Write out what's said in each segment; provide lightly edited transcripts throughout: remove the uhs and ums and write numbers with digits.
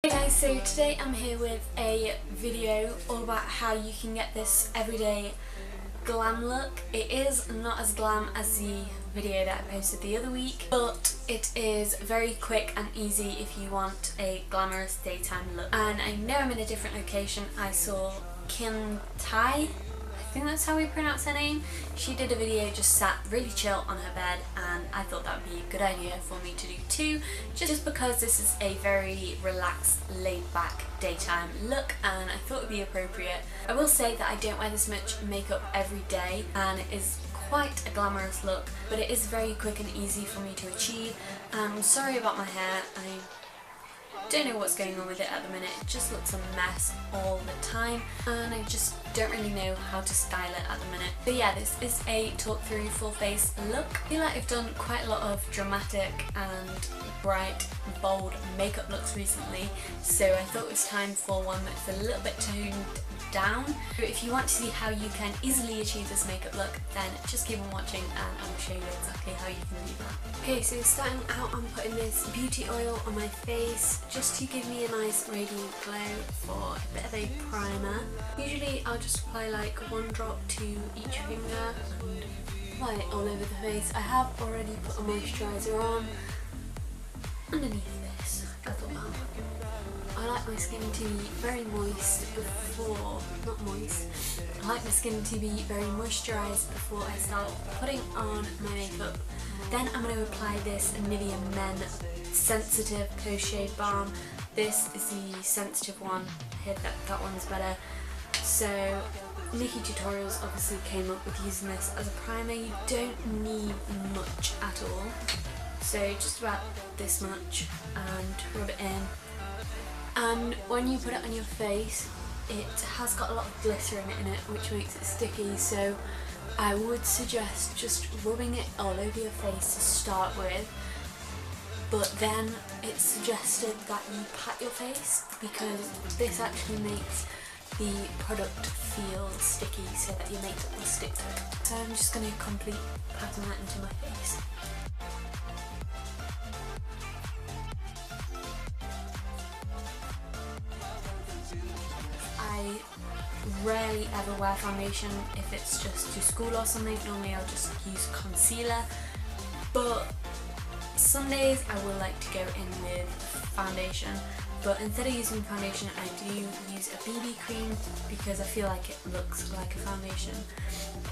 Hey guys, so today I'm here with a video all about how you can get this everyday glam look. It is not as glam as the video that I posted the other week, but it is very quick and easy if you want a glamorous daytime look. And I know I'm in a different location. I saw Kim Tai, I think that's how we pronounce her name. She did a video just sat really chill on her bed, and I thought that would be a good idea for me to do too, just because this is a very relaxed, laid back daytime look and I thought it would be appropriate. I will say that I don't wear this much makeup every day and it is quite a glamorous look, but it is very quick and easy for me to achieve. I'm sorry about my hair, I don't know what's going on with it at the minute. It just looks a mess all the time and I just don't really know how to style it at the minute. But yeah, this is a talk through full face look. I feel like I've done quite a lot of dramatic and bright, bold makeup looks recently, so I thought it was time for one that's a little bit toned down. So if you want to see how you can easily achieve this makeup look, then just keep on watching and I will show you exactly how you can do that. Okay, so starting out, I'm putting this beauty oil on my face just to give me a nice radiant glow for a bit of a primer. Usually I'll just apply like one drop to each finger and apply it all over the face. I have already put a moisturiser on underneath this as well. I like my skin to be very moist before, not moist, I like my skin to be very moisturised before I start putting on my makeup. Then I'm going to apply this Nivea Men Sensitive Post-Shave Balm. This is the sensitive one, I heard that one's better. So Nikki Tutorials obviously came up with using this as a primer. You don't need much at all. So just about this much and rub it in. And when you put it on your face, it has got a lot of glycerin in it, which makes it sticky, so I would suggest just rubbing it all over your face to start with, but then it's suggested that you pat your face because this actually makes the product feel sticky so that your makeup will stick to it. So I'm just going to complete patting that into my face. I rarely ever wear foundation if it's just to school or something. Normally I'll just use concealer, but some days I will like to go in with foundation, but instead of using foundation I do use a BB cream because I feel like it looks like a foundation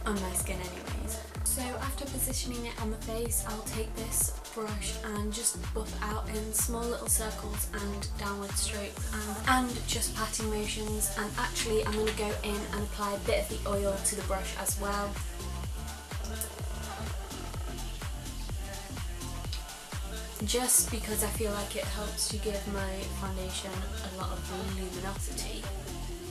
on my skin anyways. So after positioning it on the face, I'll take this brush and just buff out in small little circles and downward strokes and just patting motions, and actually I'm going to go in and apply a bit of the oil to the brush as well. Just because I feel like it helps to give my foundation a lot of luminosity.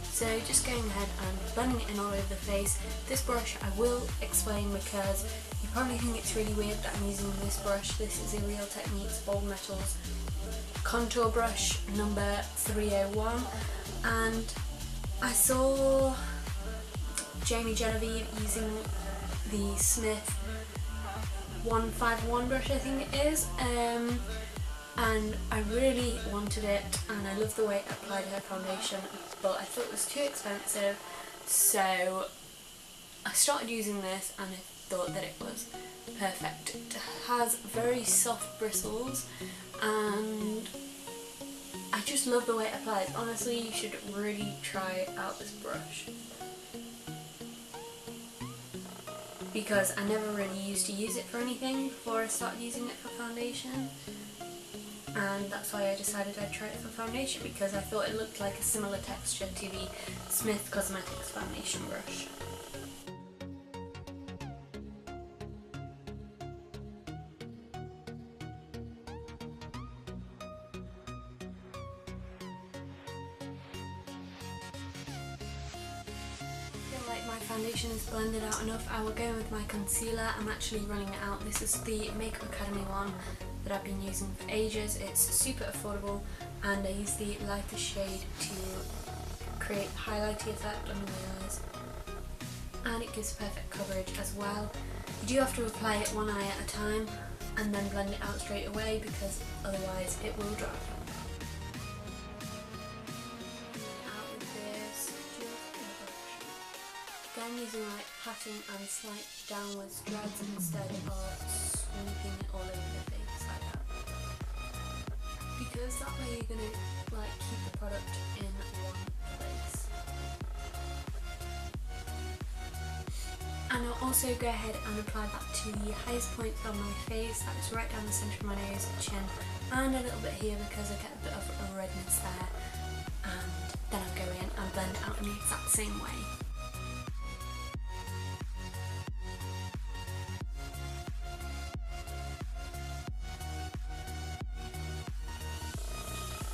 So just going ahead and blending it in all over the face. This brush I will explain because you probably think it's really weird that I'm using this brush. This is a Real Techniques Bold Metals contour brush number 301, and I saw Jamie Genevieve using the Smith 151 brush, I think it is, and I really wanted it and I love the way it applied her foundation, but I thought it was too expensive, so I started using this and I thought that it was perfect. It has very soft bristles and I just love the way it applies. Honestly, you should really try out this brush because I never really used to use it for anything before I started using it for foundation, and that's why I decided I'd try it for foundation, because I thought it looked like a similar texture to the Smith Cosmetics foundation brush. My foundation is blended out enough. I will go with my concealer. I'm actually running it out. This is the Makeup Academy one that I've been using for ages. It's super affordable and I use the lighter shade to create a highlighty effect under my eyes, and it gives perfect coverage as well. You do have to apply it one eye at a time and then blend it out straight away because otherwise it will dry. using like patting and slight downwards dreads instead of sweeping it all over the face like that. Because that way you're gonna like keep the product in one place. And I'll also go ahead and apply that to the highest point of my face, that is right down the centre of my nose, chin, and a little bit here because I get a bit of a redness there. And then I'll go in and blend it out in the exact same way.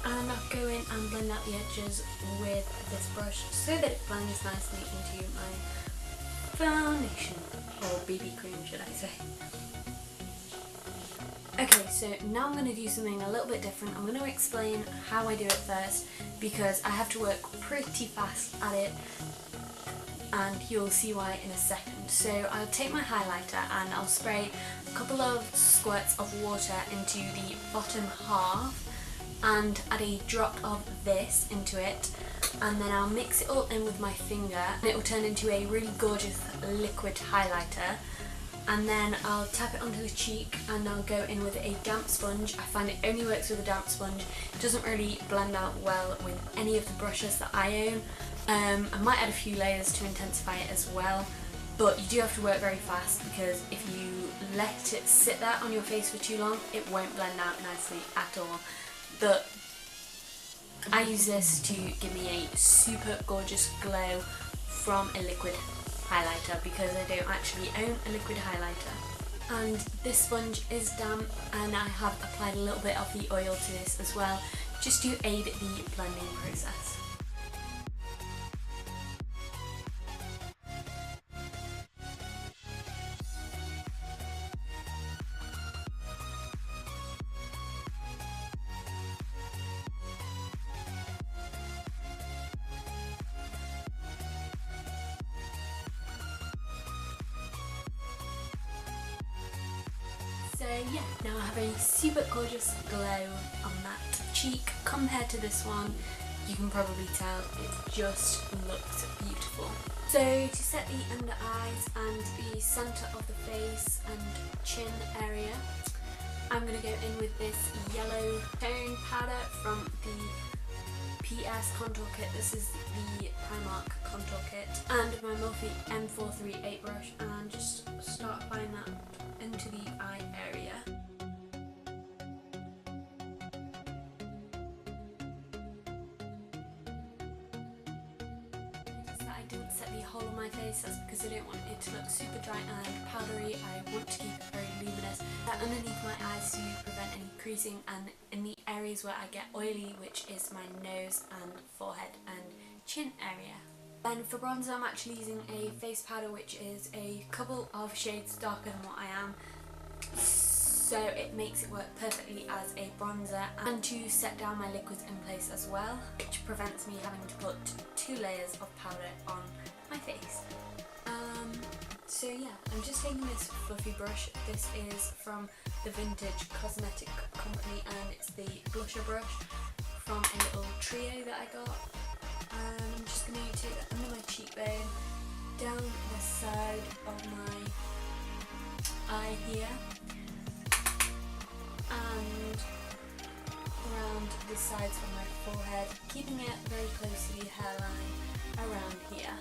And I'll go in and blend out the edges with this brush so that it blends nicely into my foundation, or BB cream should I say. Okay, so now I'm going to do something a little bit different. I'm going to explain how I do it first because I have to work pretty fast at it and you'll see why in a second. So I'll take my highlighter and I'll spray a couple of squirts of water into the bottom half and add a drop of this into it, and then I'll mix it all in with my finger and it will turn into a really gorgeous liquid highlighter. And then I'll tap it onto the cheek and I'll go in with a damp sponge. I find it only works with a damp sponge. It doesn't really blend out well with any of the brushes that I own. I might add a few layers to intensify it as well, but you do have to work very fast because if you let it sit there on your face for too long, it won't blend out nicely at all. But I use this to give me a super gorgeous glow from a liquid highlighter because I don't actually own a liquid highlighter. And this sponge is damp and I have applied a little bit of the oil to this as well just to aid the blending process. So yeah, now I have a super gorgeous glow on that cheek compared to this one. You can probably tell it just looks beautiful. So to set the under eyes and the centre of the face and chin area, I'm going to go in with this yellow tone powder from the PS contour kit. This is the Primark contour kit, and my Morphe M438 brush, and just start applying that into the eye area. Notice that I didn't set the whole of my face, that's because I don't want it to look super dry and powdery. I want to keep it very luminous. Underneath my eyes to prevent any creasing, and in the areas where I get oily, which is my nose and forehead and chin area. Then for bronzer, I'm actually using a face powder which is a couple of shades darker than what I am, so it makes it work perfectly as a bronzer, and to set down my liquids in place as well, which prevents me having to put 2 layers of powder on my face. So yeah, I'm just taking this fluffy brush. This is from the Vintage Cosmetic Company and it's the blusher brush from a little trio that I got. And I'm just going to take that under my cheekbone, down the side of my eye here, and around the sides of my forehead, keeping it very close to the hairline around here.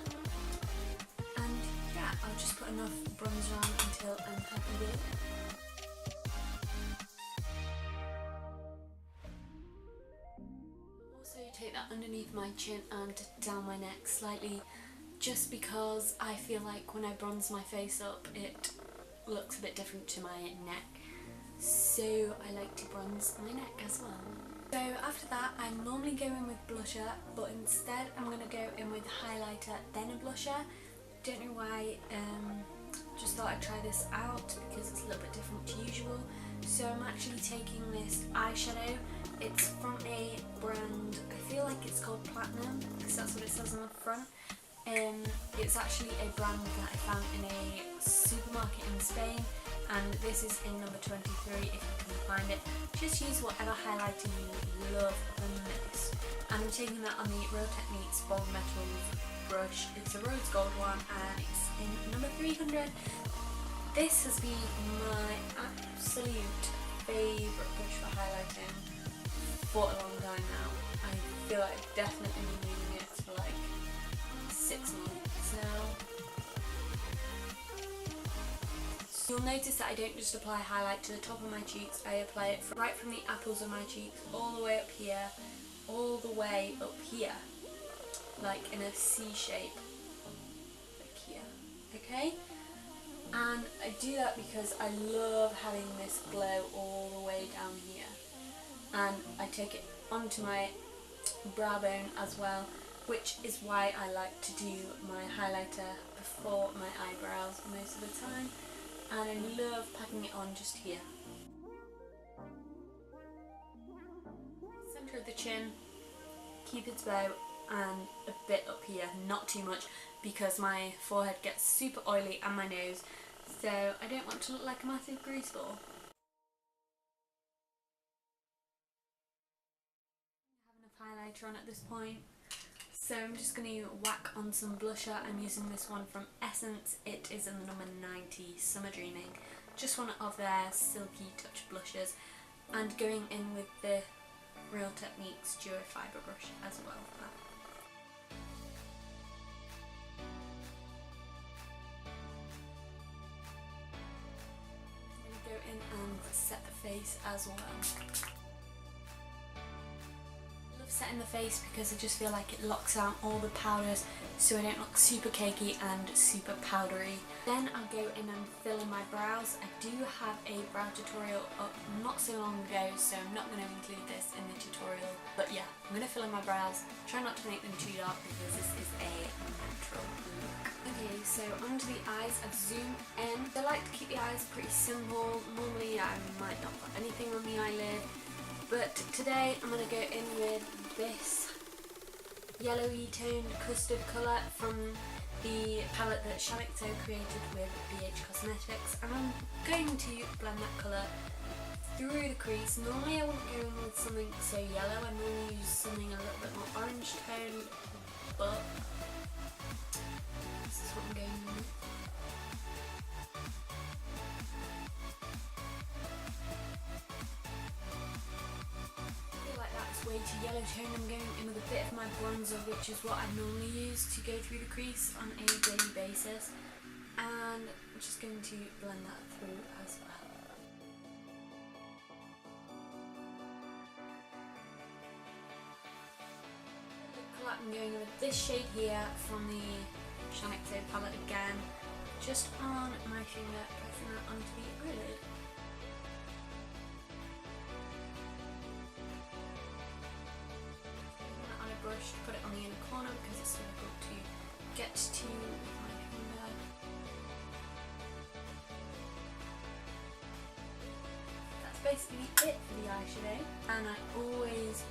And yeah, I'll just put enough bronzer on until I'm happy with it. Also take that underneath my chin and down my neck slightly, just because I feel like when I bronze my face up it looks a bit different to my neck, so I like to bronze my neck as well. So after that, I normally go in with blusher, but instead I'm going to go in with highlighter then a blusher. Don't know why, just thought I'd try this out because it's a little bit different to usual. So I'm actually taking this eyeshadow. It's from a brand, I feel like it's called Platinum because that's what it says on the front. It's actually a brand that I found in a supermarket in Spain, and this is in number 23 if you can find it. Just use whatever highlighter you love the most. and I'm taking that on the Real Techniques Balm Metals brush. It's a rose gold one and it's in number 300. This has been my absolute favourite brush for highlighting for a long time now. I feel like I've definitely been using it for like 6 months now. So you'll notice that I don't just apply highlight to the top of my cheeks, I apply it right from the apples of my cheeks all the way up here, all the way up here, like in a C shape, like here, okay? And I do that because I love having this glow all the way down here. And I take it onto my brow bone as well, which is why I like to do my highlighter before my eyebrows most of the time. And I love packing it on just here. Centre of the chin, Cupid's bow, and a bit up here, not too much, because my forehead gets super oily and my nose, so I don't want to look like a massive grease ball. I have enough highlighter on at this point, so I'm just going to whack on some blusher. I'm using this one from Essence. It is in the number 90, Summer Dreaming. Just one of their Silky Touch blushes, and going in with the Real Techniques Duo Fibre brush as well. Go in and set the face as well. I love setting the face because I just feel like it locks out all the powders so I don't look super cakey and super powdery. Then I'll go in and fill in my brows. I do have a brow tutorial up not so long ago, so I'm not going to include this in the tutorial. But yeah, I'm going to fill in my brows. Try not to make them too dark because this is a natural look. Okay, so onto the eyes. I've zoomed in. I like to keep the eyes pretty simple. Normally I might not put anything on the eyelid, but today I'm going to go in with this yellowy toned custard colour from the palette that Shaaanxo created with BH Cosmetics, and I'm going to blend that colour through the crease. Normally I wouldn't go in with something so yellow, I normally use something a little bit more orange toned, but this is what I'm going with. Way too yellow tone. I'm going in with a bit of my bronzer, which is what I normally use to go through the crease on a daily basis, and I'm just going to blend that through as well. I'm going with this shade here from the Shaaanxo palette again, just on my finger, pressing that onto the eyelid. Brush to put it on the inner corner because it's difficult to get to with my finger. That's basically it for the eyeshadow, and I always,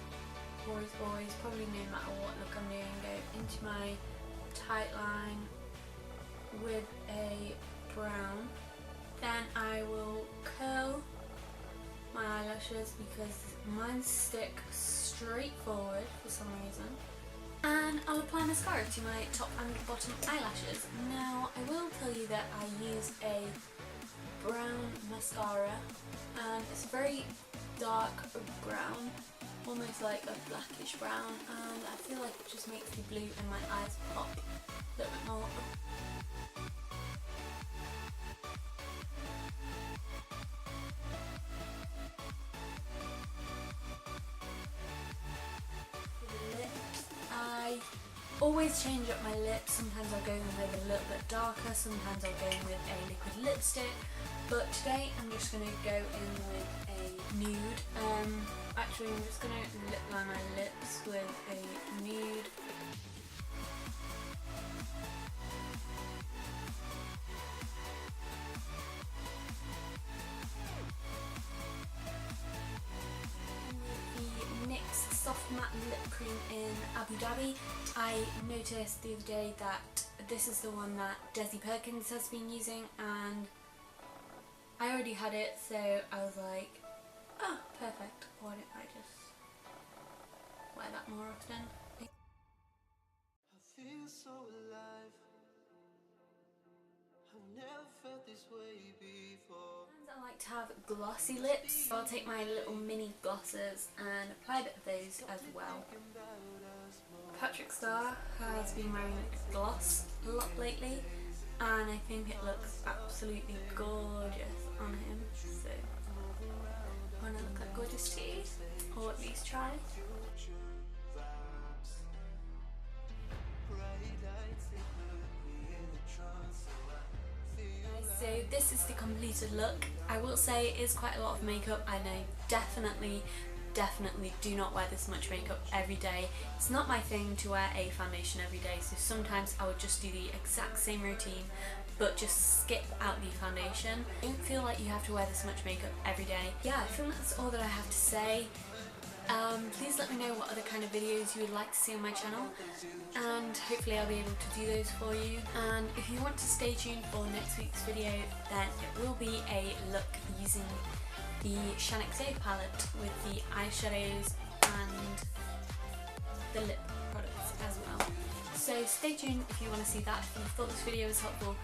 probably no matter what look I'm doing, go into my tight line with a brown. Then I will curl my eyelashes because mine stick straight forward for some reason, and I'll apply mascara to my top and bottom eyelashes. Now I will tell you that I use a brown mascara, and it's very dark brown, almost like a blackish brown, and I feel like it just makes the blue in my eyes pop a little bit more. Always change up my lips. Sometimes I'll go in with a little bit darker, sometimes I'll go in with a liquid lipstick, but today I'm just going to go in with a nude. Actually I'm just going to lip line my lips with a nude. Soft matte lip cream in Abu Dhabi. I noticed the other day that this is the one that Desi Perkins has been using, and I already had it, so I was like, oh, perfect, why wear that more often. I feel so alive. I've never felt this way before. I like to have glossy lips, so I'll take my little mini glosses and apply a bit of those as well. Patrick Star has been wearing gloss a lot lately, and I think it looks absolutely gorgeous on him, so I want to look like gorgeous too, or at least try. So this is the completed look. I will say it is quite a lot of makeup, and I definitely do not wear this much makeup every day. It's not my thing to wear a foundation every day, so sometimes I would just do the exact same routine but just skip out the foundation. I don't feel like you have to wear this much makeup every day. Yeah, I think that's all that I have to say. Please let me know what other kind of videos you would like to see on my channel, and hopefully I'll be able to do those for you. And if you want to stay tuned for next week's video, then it will be a look using the Shaaanxo palette with the eyeshadows and the lip products as well. So stay tuned if you want to see that. If you thought this video was helpful,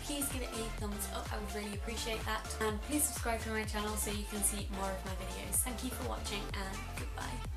please give it a thumbs up, I would really appreciate that. And please subscribe to my channel so you can see more of my videos. Thank you for watching, and goodbye.